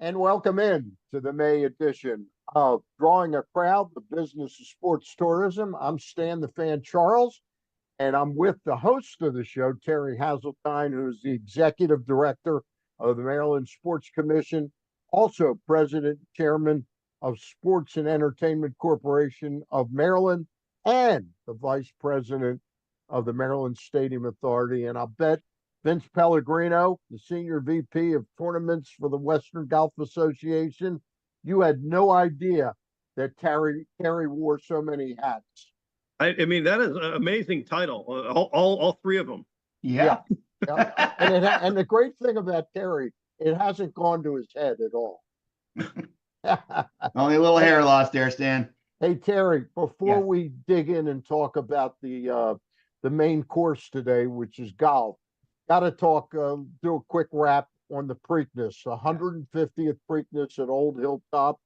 and welcome in to the May edition of Drawing a Crowd, the Business of Sports Tourism. I'm Stan the Fan Charles, and I'm with the host of the show, Terry Hasseltine, who's the Executive Director of the Maryland Sports Commission, also President, Chairman of Sports and Entertainment Corporation of Maryland, and the Vice President of the Maryland Stadium Authority. And I'll bet Vince Pellegrino, the Senior VP of Tournaments for the Western Golf Association, you had no idea that Terry wore so many hats. I mean, that is an amazing title. All three of them. Yeah. And the great thing about Terry, it hasn't gone to his head at all. Only a little hair loss there, Stan. Hey, Terry, before we dig in and talk about the main course today, which is golf, got to do a quick wrap on the Preakness, 150th Preakness at Old Hilltop.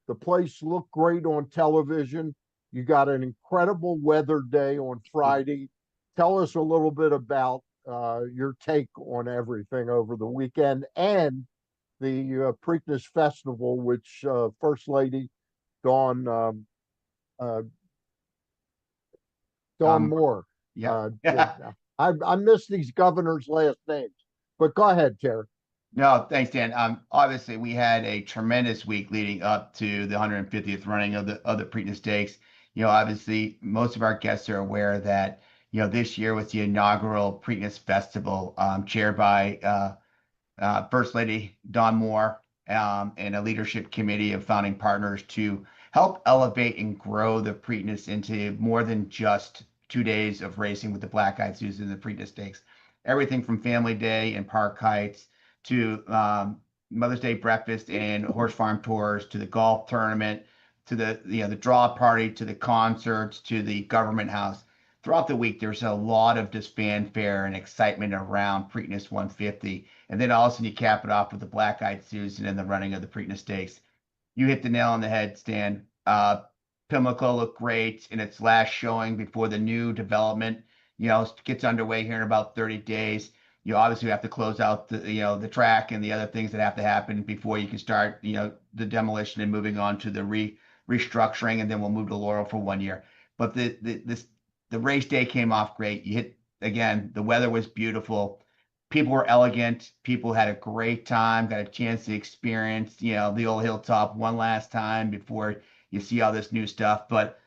The place looked great on television. You got an incredible weather day on Friday. Tell us a little bit about your take on everything over the weekend and the Preakness Festival, which First Lady Dawn Moore. I miss these governors' last names, but go ahead, Terry. No, thanks, Dan. Obviously, we had a tremendous week leading up to the 150th running of the Preakness Stakes. Obviously, most of our guests are aware that this year was the inaugural Preakness Festival, chaired by First Lady Dawn Moore and a leadership committee of founding partners to help elevate and grow the Preakness into more than just 2 days of racing with the Black-Eyed Susan and the Preakness Stakes. Everything from Family Day and Park Heights to Mother's Day breakfast and horse farm tours to the golf tournament to the draw party to the concerts to the government house. Throughout the week, there's a lot of just fanfare and excitement around Preakness 150. And then all of a sudden you cap it off with the Black-Eyed Susan and the running of the Preakness Stakes. You hit the nail on the head, Stan. Pimlico looked great in its last showing before the new development, gets underway here in about 30 days. You obviously have to close out the track and the other things that have to happen before you can start, the demolition and moving on to the restructuring, and then we'll move to Laurel for 1 year. But the race day came off great. You hit again. The weather was beautiful. People were elegant. People had a great time. Got a chance to experience, the Old Hilltop one last time before you see all this new stuff. But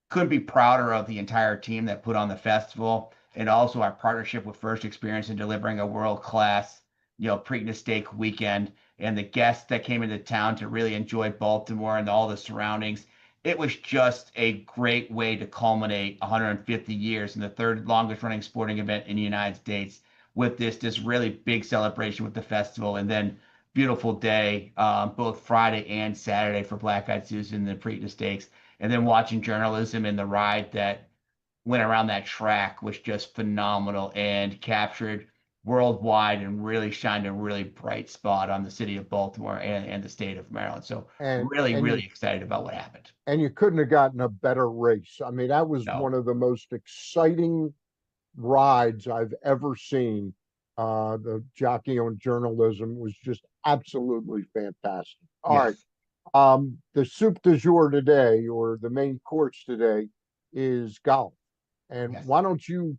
couldn't be prouder of the entire team that put on the festival, and also our partnership with First Experience in delivering a world-class, Preakness Stake weekend, and the guests that came into town to really enjoy Baltimore and all the surroundings. It was just a great way to culminate 150 years in the third longest running sporting event in the United States with this really big celebration with the festival, and then beautiful day, both Friday and Saturday for Black-Eyed Susan and the Preakness Stakes. And then watching journalism and the ride that went around that track was just phenomenal and captured worldwide and really shined a really bright spot on the city of Baltimore and the state of Maryland. So really excited about what happened. And you couldn't have gotten a better race. I mean, that was one of the most exciting rides I've ever seen. The jockey on journalism was just absolutely fantastic. All right. The soup du jour today, or the main course today, is golf. And why don't you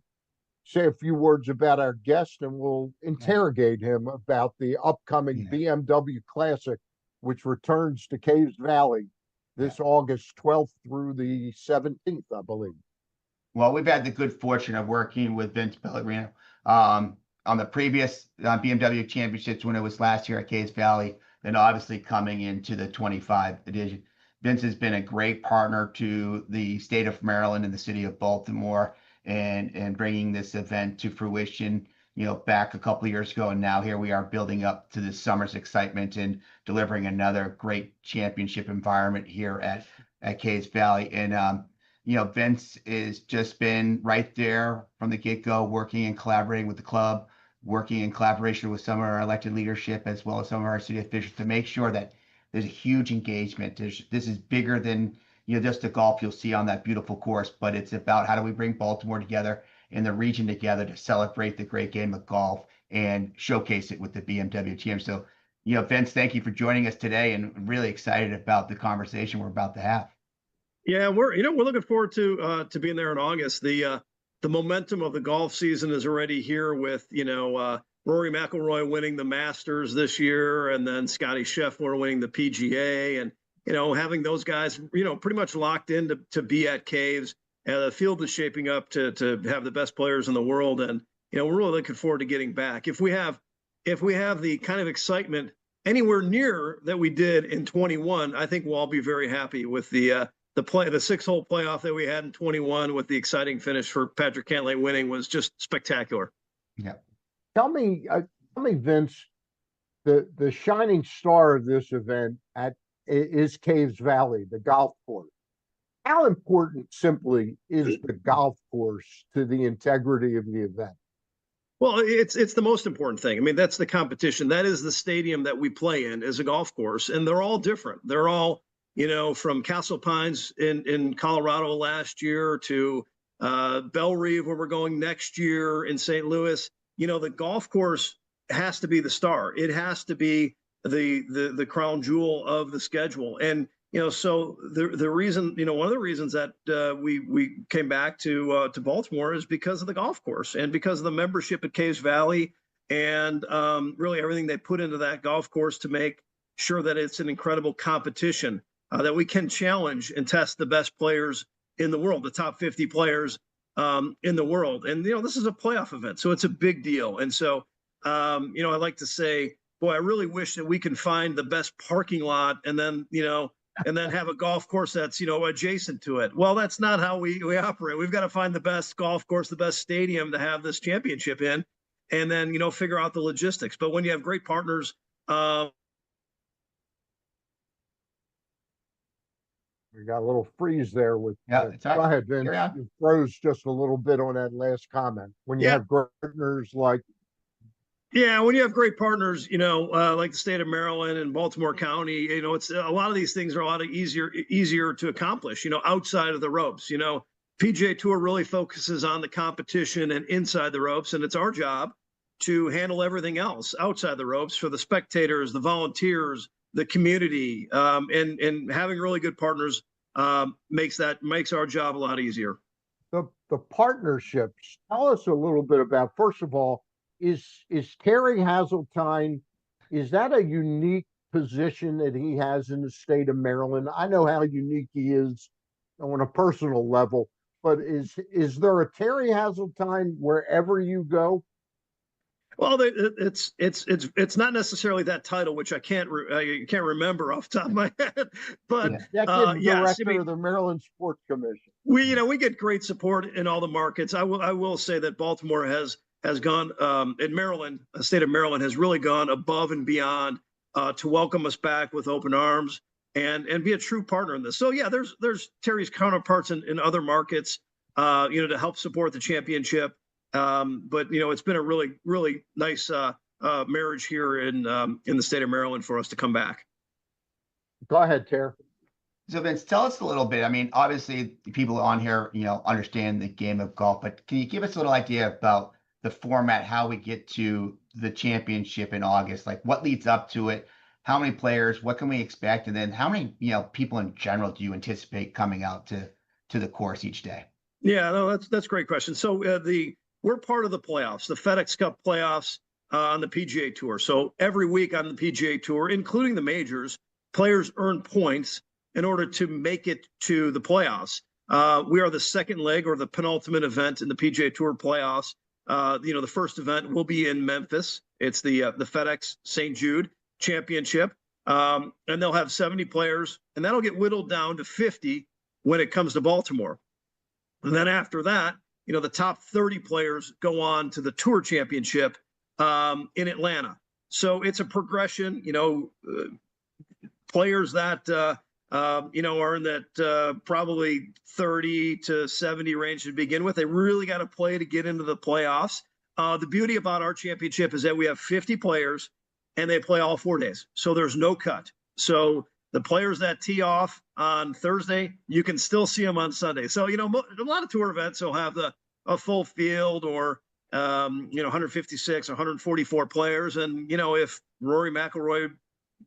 say a few words about our guest, and we'll interrogate him about the upcoming BMW Classic, which returns to Caves Valley this August 12th through the 17th, I believe. Well, we've had the good fortune of working with Vince Pellegrino on the previous BMW Championships when it was last year at Caves Valley, then obviously coming into the 25 edition. Vince has been a great partner to the state of Maryland and the city of Baltimore and bringing this event to fruition, back a couple of years ago. And now here we are building up to this summer's excitement and delivering another great championship environment here at Caves Valley. And, Vince has just been right there from the get-go, working and collaborating with the club, working in collaboration with some of our elected leadership as well as some of our city officials to make sure that there's a huge engagement. This is bigger than just the golf you'll see on that beautiful course, but it's about how do we bring Baltimore together and the region together to celebrate the great game of golf and showcase it with the BMW Championship. So, Vince, thank you for joining us today, and really excited about the conversation we're about to have. Yeah, we're looking forward to being there in August. The momentum of the golf season is already here with Rory McIlroy winning the Masters this year, and then Scotty Scheffler winning the PGA, and having those guys pretty much locked in to be at Caves. The field is shaping up to have the best players in the world, and we're really looking forward to getting back. If we have the kind of excitement anywhere near that we did in 21, I think we'll all be very happy with the 6-hole playoff that we had in 21, with the exciting finish for Patrick Cantlay winning was just spectacular. Yeah. Tell me, Vince, the shining star of this event is Caves Valley, the golf course. How important simply is the golf course to the integrity of the event? Well, it's the most important thing. I mean, that's the competition. That is the stadium that we play in, is a golf course, and they're all different. They're all, from Castle Pines in Colorado last year to Bellerive, where we're going next year in St. Louis. The golf course has to be the star. It has to be the crown jewel of the schedule. And so the reason, one of the reasons that we came back to Baltimore is because of the golf course and because of the membership at Caves Valley, and really everything they put into that golf course to make sure that it's an incredible competition, that we can challenge and test the best players in the world, the top 50 players in the world. And this is a playoff event, so it's a big deal. And so I like to say, boy, I really wish that we can find the best parking lot and then have a golf course that's, adjacent to it. Well, that's not how we operate. We've got to find the best golf course, the best stadium to have this championship in, and then, figure out the logistics. But when you have great partners, we got a little freeze there with, Yeah, go ahead, Vince. You froze just a little bit on that last comment. When you have partners like, when you have great partners, like the state of Maryland and Baltimore County, it's a lot of these things are a lot easier to accomplish, outside of the ropes. PGA Tour really focuses on the competition and inside the ropes, and it's our job to handle everything else outside the ropes for the spectators, the volunteers, the community, and having really good partners makes our job a lot easier. The partnerships. Tell us a little bit about, first of all, is Terry Hasseltine, is that a unique position that he has in the state of Maryland? I know how unique he is on a personal level, but is there a Terry Hasseltine wherever you go? Well, it's not necessarily that title, which I can't remember off the top of my head. But Executive Director of the Maryland Sports Commission. We get great support in all the markets. I will say that Baltimore has gone, in Maryland, the state of Maryland has really gone above and beyond to welcome us back with open arms and be a true partner in this. So yeah, there's Terry's counterparts in other markets, to help support the championship. But it's been a really, really nice marriage here in the state of Maryland for us to come back. Go ahead, Terry. So Vince, tell us a little bit. I mean, obviously people on here, understand the game of golf, but can you give us a little idea about the format, how we get to the championship in August? Like, what leads up to it? How many players? What can we expect? And then how many, people in general do you anticipate coming out to the course each day? Yeah, no, that's a great question. So we're part of the playoffs, the FedEx Cup playoffs on the PGA Tour. So every week on the PGA Tour, including the majors, players earn points in order to make it to the playoffs. We are the second leg, or the penultimate event in the PGA Tour playoffs. The first event will be in Memphis. It's the FedEx St. Jude Championship, and they'll have 70 players, and that'll get whittled down to 50 when it comes to Baltimore. And then after that, the top 30 players go on to the Tour Championship in Atlanta. So it's a progression. Players that are in that probably 30 to 70 range to begin with. They really got to play to get into the playoffs. The beauty about our championship is that we have 50 players and they play all 4 days. So there's no cut. So the players that tee off on Thursday, you can still see them on Sunday. So, a lot of tour events will have a full field or 156, 144 players. And, if Rory McIlroy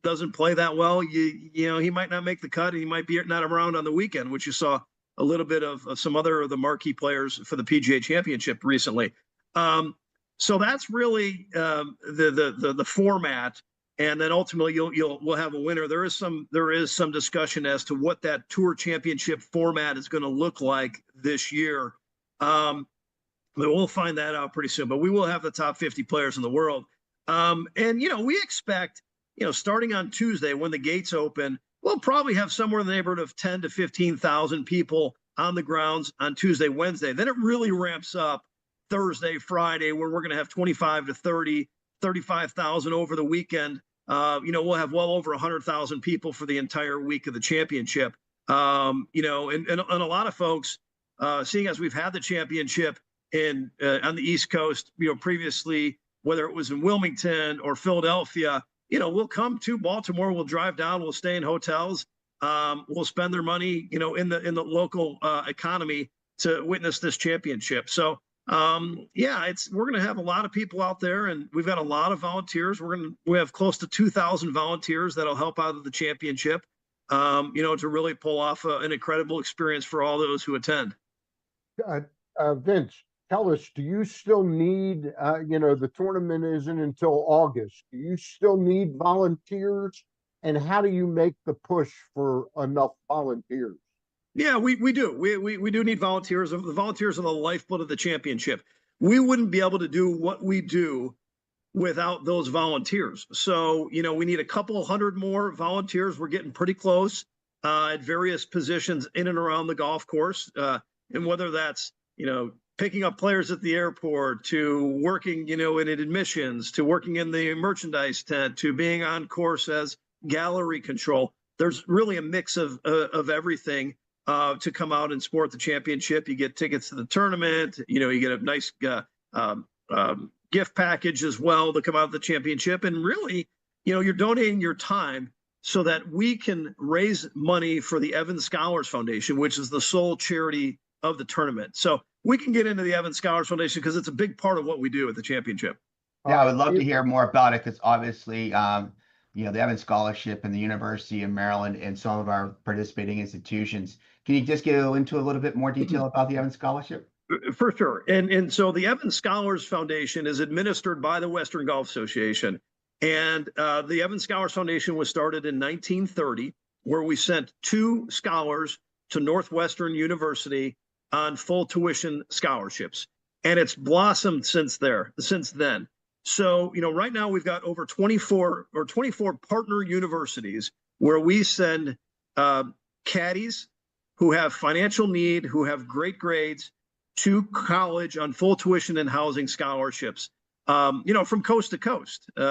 doesn't play that well, he might not make the cut. And he might be not around on the weekend, which you saw a little bit of some other of the marquee players for the PGA Championship recently. So that's really the format. And then ultimately we'll have a winner. There is some discussion as to what that Tour Championship format is going to look like this year. We'll find that out pretty soon, but we will have the top 50 players in the world. And we expect, starting on Tuesday when the gates open, we'll probably have somewhere in the neighborhood of 10 to 15,000 people on the grounds on Tuesday, Wednesday. Then it really ramps up Thursday, Friday, where we're going to have 25 to 30, 35,000 over the weekend. We'll have well over 100,000 people for the entire week of the championship. And a lot of folks, seeing as we've had the championship on the East Coast, previously, whether it was in Wilmington or Philadelphia, we'll come to Baltimore, we'll drive down, we'll stay in hotels, we'll spend their money, in the local economy to witness this championship. So, we're going to have a lot of people out there, and we've got a lot of volunteers. We have close to 2,000 volunteers that'll help out of the championship, to really pull off an incredible experience for all those who attend. Vince, tell us, do you still need, the tournament isn't until August. Do you still need volunteers? And how do you make the push for enough volunteers? Yeah, we do. We do need volunteers. The volunteers are the lifeblood of the championship. We wouldn't be able to do what we do without those volunteers. So, we need a couple hundred more volunteers. We're getting pretty close at various positions in and around the golf course. And whether that's, picking up players at the airport, to working, in admissions, to working in the merchandise tent, to being on course as gallery control. There's really a mix of everything to come out and support the championship. You get tickets to the tournament. You get a nice gift package as well to come out of the championship. And really, you're donating your time so that we can raise money for the Evans Scholars Foundation, which is the sole charity of the tournament. So we can get into the Evans Scholars Foundation because it's a big part of what we do at the championship. Yeah, I would love to hear more about it because obviously, the Evans Scholarship and the University of Maryland and some of our participating institutions. Can you just go into a little bit more detail about the Evans Scholarship? For sure. And so the Evans Scholars Foundation is administered by the Western Golf Association. And the Evans Scholars Foundation was started in 1930, where we sent 2 scholars to Northwestern University on full tuition scholarships. And it's blossomed since then. So, right now we've got over 24 partner universities where we send caddies who have financial need, who have great grades, to college on full tuition and housing scholarships, from coast to coast. We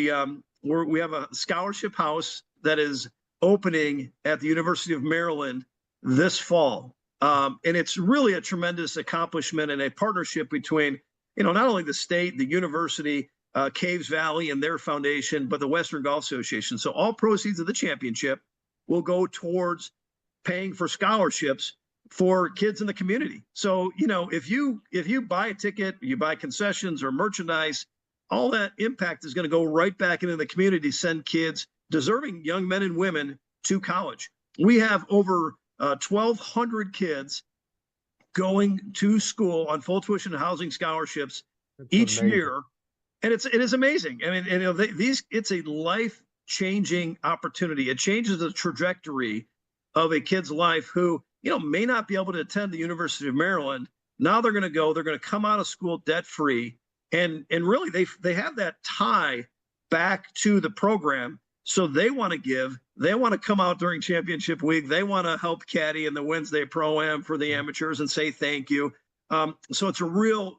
have a scholarship house that is opening at the University of Maryland this fall. And it's really a tremendous accomplishment and a partnership between, not only the state, the university, Caves Valley and their foundation, but the Western Golf Association. So all proceeds of the championship will go towards paying for scholarships for kids in the community. So, if you buy a ticket, you buy concessions or merchandise, all that impact is going to go right back into the community, send kids, deserving young men and women, to college. We have over 1,200 kids going to school on full tuition and housing scholarships each year. And it is amazing. I mean, it's a life-changing opportunity. It changes the trajectory of a kid's life who, may not be able to attend the University of Maryland. Now they're going to come out of school debt-free. And really they have that tie back to the program. So they want to give, they want to come out during championship week. They want to help caddy in the Wednesday Pro-Am for the amateurs and say thank you. So it's a real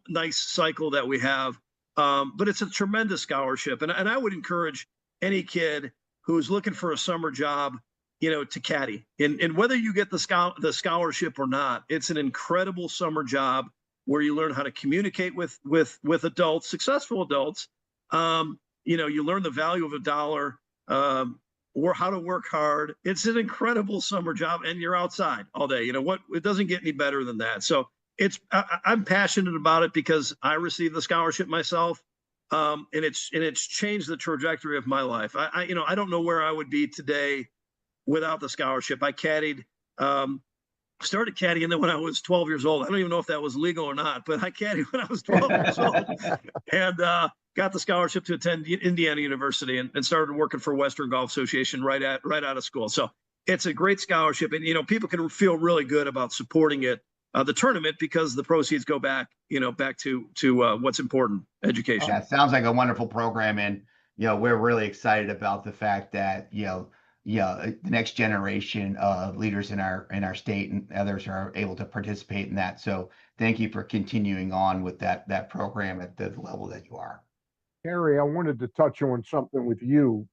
nice cycle that we have. But it's a tremendous scholarship. And I would encourage any kid who's looking for a summer job, to caddy. And whether you get the scholarship or not, it's an incredible summer job where you learn how to communicate with adults, successful adults. You learn the value of a dollar, or how to work hard. It's an incredible summer job, and you're outside all day. It doesn't get any better than that. So I'm passionate about it because I received the scholarship myself. And it's changed the trajectory of my life. I don't know where I would be today without the scholarship. I caddied, started caddying then when I was 12 years old. I don't even know if that was legal or not, but I caddied when I was 12 years old, and got the scholarship to attend Indiana University, and started working for Western Golf Association right out of school. So it's a great scholarship, and people can feel really good about supporting it, the tournament, because the proceeds go back to what's important, education. Yeah, it sounds like a wonderful program, and we're really excited about the fact that the next generation of leaders in our state and others are able to participate in that. So thank you for continuing on with that program at the level that you are. Terry, I wanted to touch on something with you.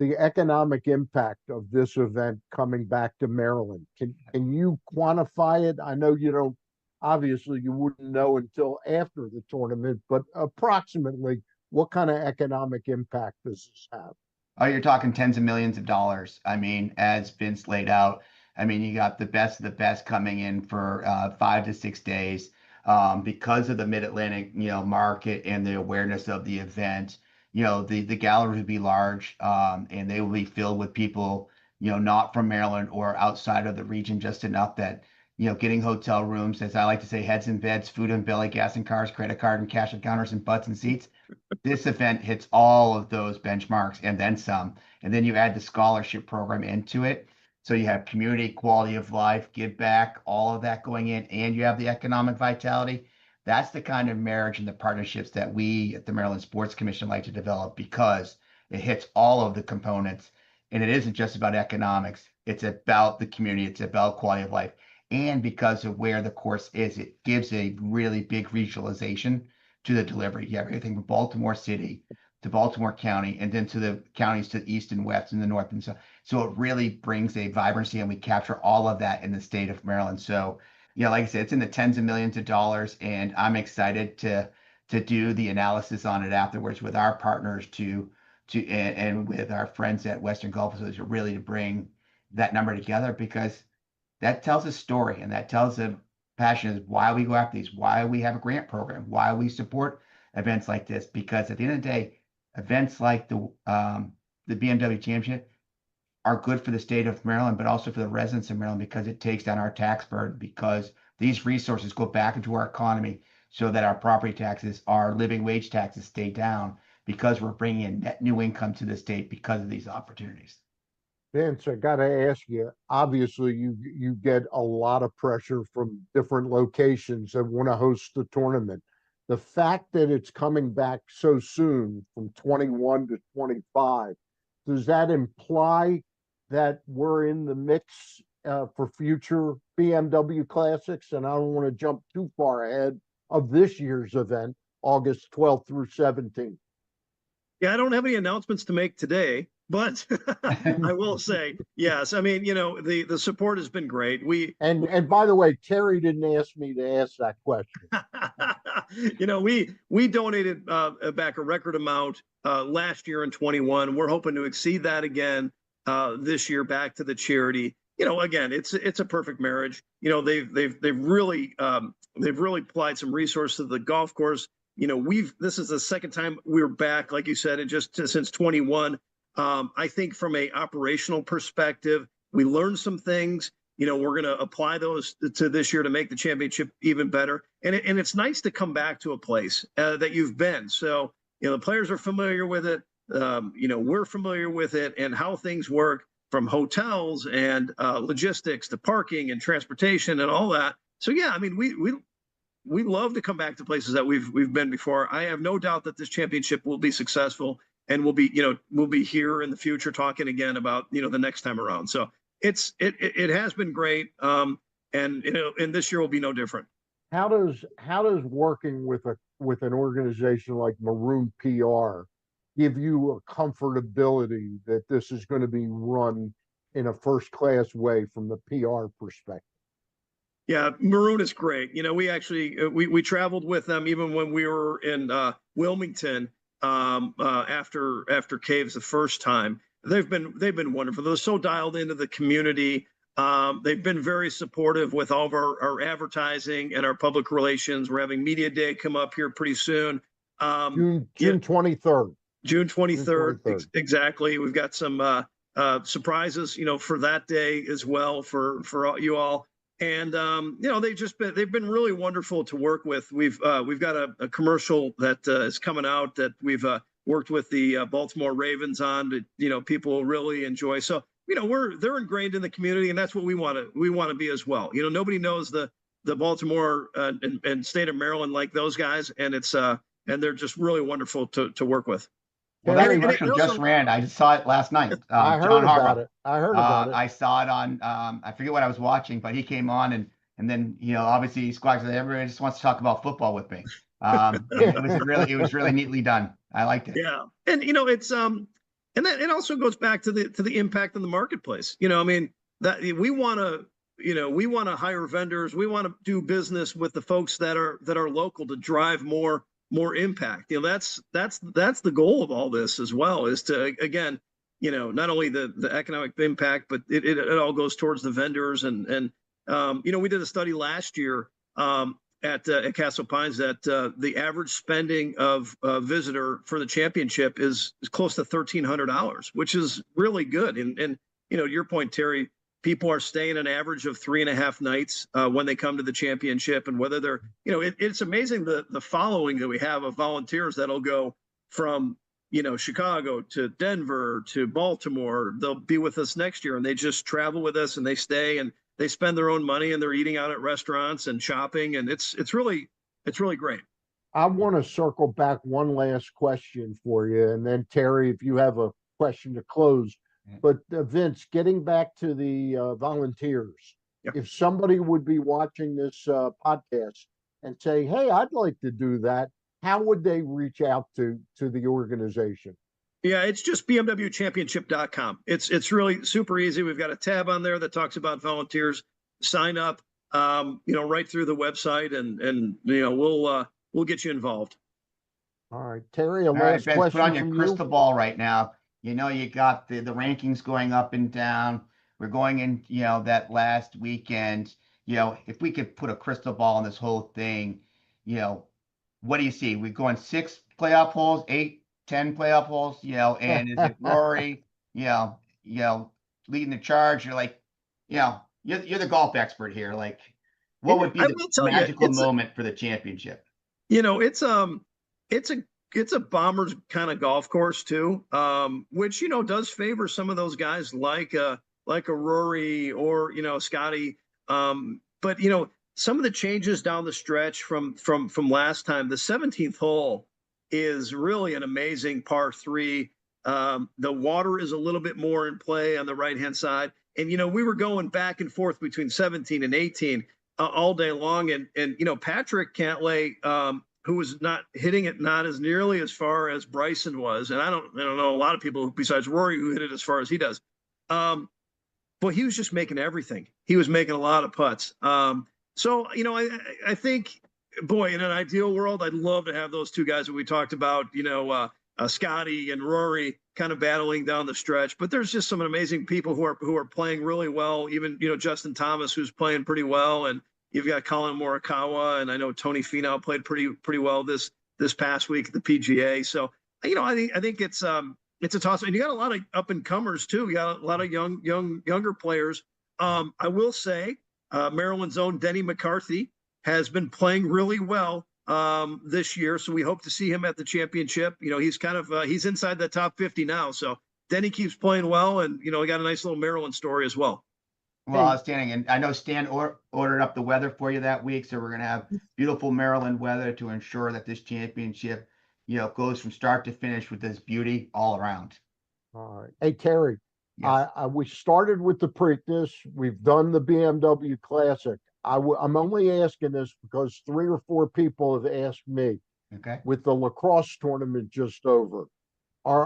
The economic impact of this event coming back to Maryland. Can you quantify it? I know you don't, obviously you wouldn't know until after the tournament, but approximately what kind of economic impact does this have? Oh, you're talking tens of millions of dollars. I mean, as Vince laid out, I mean, you got the best of the best coming in for 5 to 6 days, because of the Mid-Atlantic, market and the awareness of the event. The gallery will be large, and they will be filled with people, not from Maryland or outside of the region, just enough that, getting hotel rooms, as I like to say, heads in beds, food and belly, gas and cars, credit card and cash encounters, and butts and seats. This event hits all of those benchmarks and then some. And then you add the scholarship program into it. So you have community, quality of life, give back, all of that going in, and you have the economic vitality. That's the kind of marriage and the partnerships that we at the Maryland Sports Commission like to develop, because it hits all of the components. And it isn't just about economics. It's about the community. It's about quality of life. And because of where the course is, it gives a really big regionalization to the delivery. You have everything from Baltimore City to Baltimore County, and then to the counties to the east and west and the north and so. So it really brings a vibrancy, and we capture all of that in the state of Maryland. So, like I said, it's in the tens of millions of dollars, and I'm excited to do the analysis on it afterwards with our partners and with our friends at Western Golf Association, really to bring that number together, because that tells a story, and that tells a passion is why we go after these, why we have a grant program, why we support events like this. Because at the end of the day, events like the BMW Championship are good for the state of Maryland, but also for the residents of Maryland, because it takes down our tax burden, because these resources go back into our economy so that our property taxes, our living wage taxes stay down, because we're bringing in net new income to the state because of these opportunities. Vince, I got to ask you, obviously you get a lot of pressure from different locations that want to host the tournament. The fact that it's coming back so soon from 21 to 25, does that imply that we're in the mix for future BMW Classics? And I don't want to jump too far ahead of this year's event, August 12th through 17th. Yeah, I don't have any announcements to make today, but I will say, yes. I mean, the support has been great. And by the way, Terry didn't ask me to ask that question. We donated back a record amount last year in 21. We're hoping to exceed that again this year back to the charity. Again, it's a perfect marriage. They've really applied some resources to the golf course. This is the second time we're back, like you said, and just since 21. I think from a operational perspective, we learned some things. We're going to apply those to this year to make the championship even better. And it's nice to come back to a place that you've been. So, the players are familiar with it. We're familiar with it and how things work, from hotels and logistics to parking and transportation and all that. So, yeah, I mean, we love to come back to places that we've been before. I have no doubt that this championship will be successful, and we'll be here in the future talking again about, the next time around. So it has been great. And this year will be no different. How does working with an organization like Maroon PR give you a comfortability that this is going to be run in a first class way from the PR perspective? Yeah, Maroon is great. We actually we traveled with them even when we were in Wilmington after Caves the first time. They've been wonderful. They're so dialed into the community. They've been very supportive with all of our advertising and our public relations. We're having Media Day come up here pretty soon. June 23rd. June 23rd, 23rd. exactly. We've got some surprises, for that day as well for all, you all. And they've been really wonderful to work with. We've got a commercial that is coming out that we've worked with the Baltimore Ravens on that people really enjoy. So they're ingrained in the community, and that's what we want to be as well. Nobody knows the Baltimore and state of Maryland like those guys, and it's and they're just really wonderful to work with. Well, that commercial just ran. I just saw it last night. I heard about it. I saw it on, I forget what I was watching, but he came on and then, obviously Squawks, everybody just wants to talk about football with me. It was really neatly done. I liked it. Yeah. And, it's, and that it also goes back to the impact on the marketplace. That we want to hire vendors. We want to do business with the folks that are local to drive more impact. That's the goal of all this as well, is to, again, not only the economic impact, but it all goes towards the vendors. And we did a study last year at Castle Pines that the average spending of a visitor for the championship is close to $1,300, which is really good. And to your point, Terry, people are staying an average of 3.5 nights when they come to the championship, and whether they're, it's amazing the following that we have of volunteers that'll go from, Chicago to Denver to Baltimore. They'll be with us next year, and they just travel with us, and they stay, and they spend their own money, and they're eating out at restaurants and shopping, and it's really great. I want to circle back one last question for you, and then Terry, if you have a question to close. But Vince, getting back to the volunteers, Yep. If somebody would be watching this podcast and say, "Hey, I'd like to do that," how would they reach out to the organization? Yeah, it's just BMWChampionship.com. It's really super easy. We've got a tab on there that talks about volunteers. Sign up, right through the website, and we'll get you involved. All right, Terry, All right, Vince, question put on your from crystal ball right now. You got the rankings going up and down. We're going in, that last weekend. If we could put a crystal ball on this whole thing, what do you see? We're going 6 playoff holes, 8, 10 playoff holes, and is it Rory, leading the charge? You're like, you're the golf expert here. Like, what would be the magical moment for the championship? It's a bomber's kind of golf course too, which does favor some of those guys like a Rory or Scotty. But some of the changes down the stretch from last time, the 17th hole is really an amazing par 3. The water is a little bit more in play on the right hand side, and we were going back and forth between 17 and 18 all day long, and Patrick Cantlay, who was not hitting it not as nearly as far as Bryson was. And I don't know a lot of people besides Rory who hit it as far as he does. But he was just making everything. He was making a lot of putts. So, I think, boy, in an ideal world, I'd love to have those two guys that we talked about, Scotty and Rory kind of battling down the stretch. But there's just some amazing people who are playing really well. Even, Justin Thomas, who's playing pretty well, and you've got Colin Morikawa, and I know Tony Finau played pretty well this past week at the PGA. So, I think it's a toss. And you got a lot of up and comers too. You got a lot of younger players. I will say, Maryland's own Denny McCarthy has been playing really well this year. So we hope to see him at the championship. He's kind of he's inside the top 50 now. So Denny keeps playing well, and we got a nice little Maryland story as well. Well, outstanding. And I know Stan ordered up the weather for you that week. So we're going to have beautiful Maryland weather to ensure that this championship, goes from start to finish with this beauty all around. All right. Hey, Terry, Yes. we started with the Preakness. We've done the BMW Classic. I'm only asking this because 3 or 4 people have asked me. Okay. With the lacrosse tournament just over,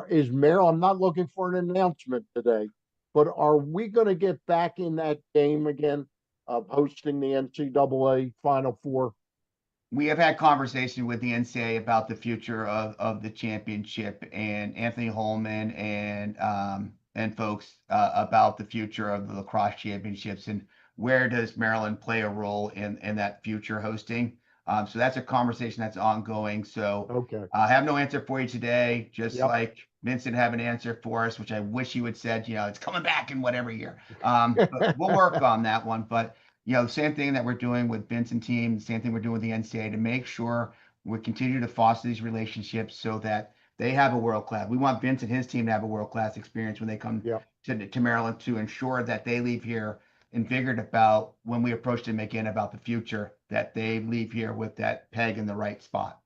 is Maryland? I'm not looking for an announcement today, but are we going to get back in that game again of hosting the NCAA Final Four? We have had conversation with the NCAA about the future of the championship, and Anthony Holman and and folks about the future of the lacrosse championships and where does Maryland play a role in that future hosting. So that's a conversation that's ongoing. So Okay. I have no answer for you today, just Yep. like Vincent have an answer for us, which I wish he would said, it's coming back in whatever year. But we'll work on that one. But the same thing that we're doing with Vincent team, same thing we're doing with the NCAA to make sure we continue to foster these relationships so that they have a world class. We want Vince and his team to have a world class experience when they come Yep. to Maryland, to ensure that they leave here invigorated about when we approach them again about the future, that they leave here with that peg in the right spot.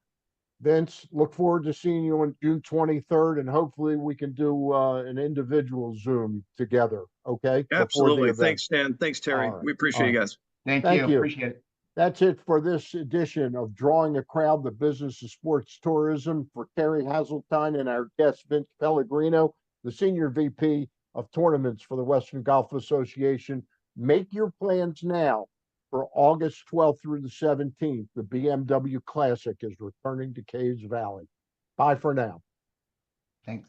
Vince, look forward to seeing you on June 23rd, and hopefully we can do an individual Zoom together, okay? Before the Absolutely. event. Thanks, Stan. Thanks, Terry. All right. We appreciate All you right. guys. Thank Thank you. Appreciate it. That's it for this edition of Drawing a Crowd, the Business of Sports Tourism. For Terry Hasseltine and our guest, Vince Pellegrino, the Senior VP of Tournaments for the Western Golf Association. Make your plans now for August 12th through the 17th. The BMW Classic is returning to Caves Valley. Bye for now. Thanks.